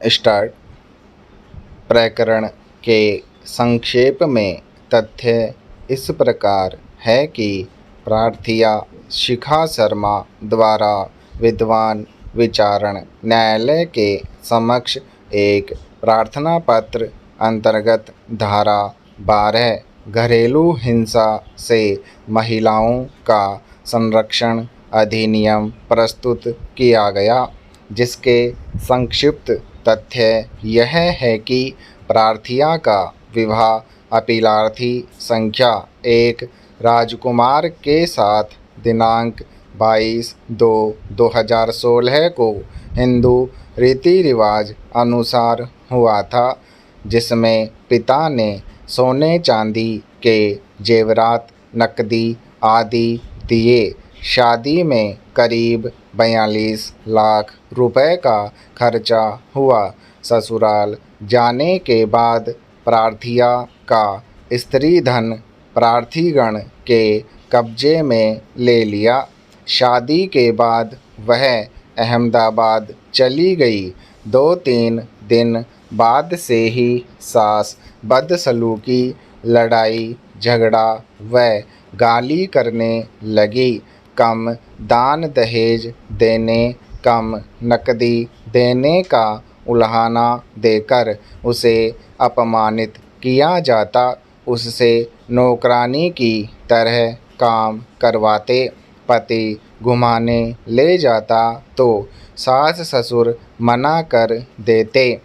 Start. प्रकरण के संक्षेप में तथ्य इस प्रकार है कि प्रार्थिया शिखा शर्मा द्वारा विद्वान विचारण न्यायालय के समक्ष एक प्रार्थना पत्र अंतर्गत धारा 12 घरेलू हिंसा से महिलाओं का संरक्षण अधिनियम प्रस्तुत किया गया, जिसके संक्षिप्त तथ्य यह है कि प्रार्थिया का विवाह अपीलार्थी संख्या 1 राजकुमार के साथ दिनांक 22/2/2016 को हिंदू रीति रिवाज अनुसार हुआ था, जिसमें पिता ने सोने चांदी के जेवरात, नकदी आदि दिए। शादी में करीब 42 लाख रुपए का खर्चा हुआ। ससुराल जाने के बाद प्रार्थिया का स्त्री धन प्रार्थीगण के कब्जे में ले लिया। शादी के बाद वह अहमदाबाद चली गई। 2-3 दिन बाद से ही सास बदसलूकी, लड़ाई झगड़ा व गाली करने लगी। कम दान दहेज देने, कम नकदी देने का उलाहना देकर उसे अपमानित किया जाता। उससे नौकरानी की तरह काम करवाते। पति घुमाने ले जाता तो सास ससुर मना कर देते।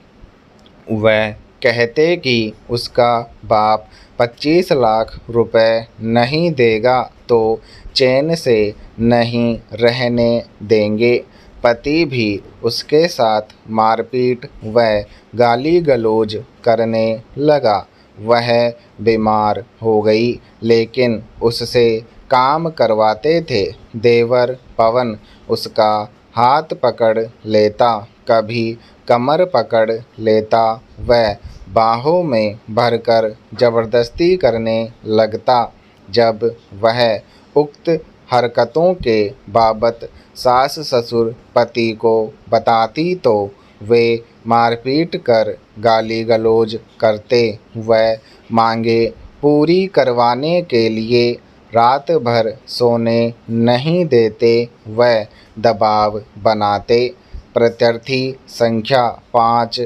वह कहते कि उसका बाप 25 लाख रुपए नहीं देगा तो चैन से नहीं रहने देंगे। पति भी उसके साथ मारपीट व गाली गलौज करने लगा। वह बीमार हो गई, लेकिन उससे काम करवाते थे। देवर पवन उसका हाथ पकड़ लेता, कभी कमर पकड़ लेता व बाहों में भरकर जबरदस्ती करने लगता। जब वह उक्त हरकतों के बाबत सास ससुर पति को बताती तो वे मारपीट कर गाली गलौज करते व मांगे पूरी करवाने के लिए रात भर सोने नहीं देते व दबाव बनाते। प्रत्यर्थी संख्या 5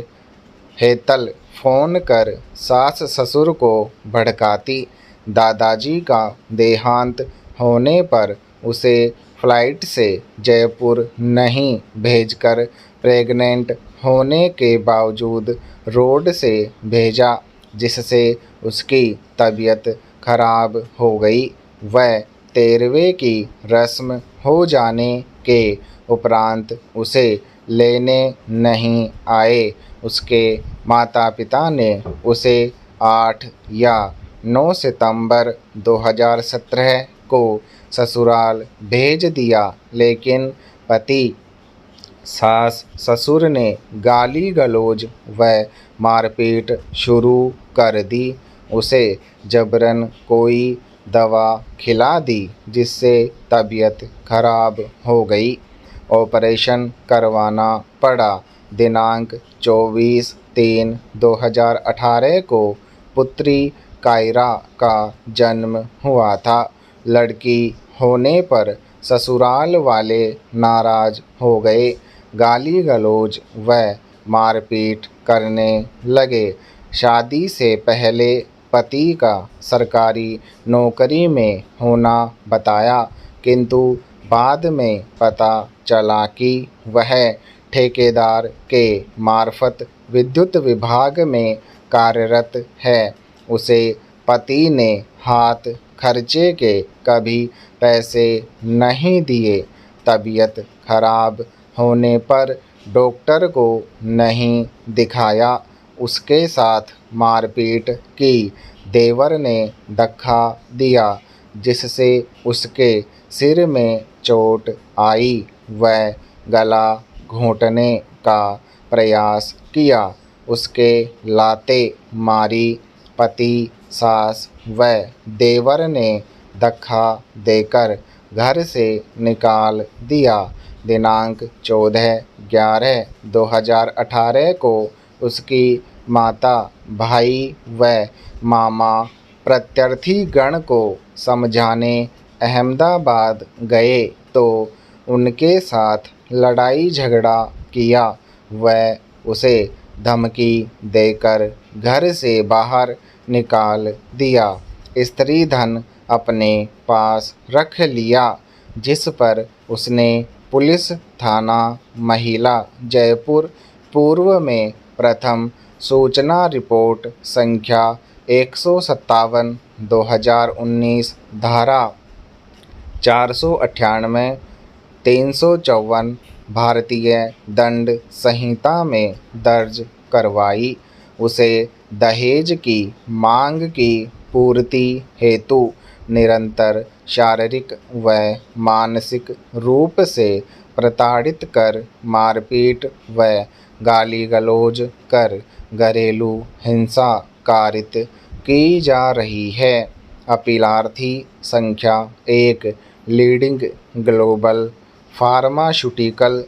हेतल फ़ोन कर सास ससुर को भड़काती। दादाजी का देहांत होने पर उसे फ्लाइट से जयपुर नहीं भेजकर प्रेग्नेंट होने के बावजूद रोड से भेजा, जिससे उसकी तबीयत खराब हो गई। वह 13वें की रस्म हो जाने के उपरांत उसे लेने नहीं आए। उसके माता पिता ने उसे 8 या 9 सितंबर 2017 को ससुराल भेज दिया, लेकिन पति सास ससुर ने गाली गलौज व मारपीट शुरू कर दी। उसे जबरन कोई दवा खिला दी, जिससे तबीयत खराब हो गई। ऑपरेशन करवाना पड़ा। दिनांक 24/3/2018 को पुत्री कायरा का जन्म हुआ था। लड़की होने पर ससुराल वाले नाराज हो गए, गाली गलौज व मारपीट करने लगे। शादी से पहले पति का सरकारी नौकरी में होना बताया, किंतु बाद में पता चला कि वह ठेकेदार के मार्फत विद्युत विभाग में कार्यरत है। उसे पति ने हाथ खर्चे के कभी पैसे नहीं दिए। तबीयत खराब होने पर डॉक्टर को नहीं दिखाया, उसके साथ मारपीट की। देवर ने धक्का दिया, जिससे उसके सिर में चोट आई। वह गला घोंटने का प्रयास किया। उसके लाते मारी। पति, सास व देवर ने धक्का देकर घर से निकाल दिया। दिनांक 14/11/2018 को उसकी माता, भाई व मामा प्रत्यार्थी गण को समझाने अहमदाबाद गए तो उनके साथ लड़ाई झगड़ा किया व उसे धमकी देकर घर से बाहर निकाल दिया। स्त्री धन अपने पास रख लिया, जिस पर उसने पुलिस थाना महिला जयपुर पूर्व में प्रथम सूचना रिपोर्ट संख्या 157/2019 धारा 498 354 भारतीय दंड संहिता में दर्ज करवाई। उसे दहेज की मांग की पूर्ति हेतु निरंतर शारीरिक व मानसिक रूप से प्रताड़ित कर, मारपीट व गाली गलौज कर घरेलू हिंसा कारित की जा रही है। अपीलार्थी संख्या 1 leading global pharmaceutical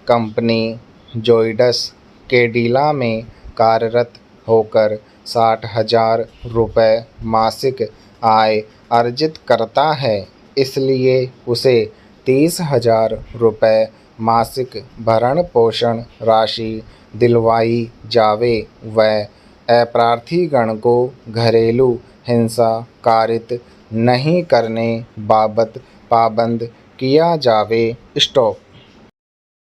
company Zydus Cadila में कार्यरत होकर 60,000 रुपये मासिक आय अर्जित करता है, इसलिए उसे 30,000 रुपये मासिक भरण पोषण राशि दिलवाई जावे व अप्रार्थीगण को घरेलू हिंसा कारित नहीं करने बाबत पाबंद किया जावे। स्टॉप।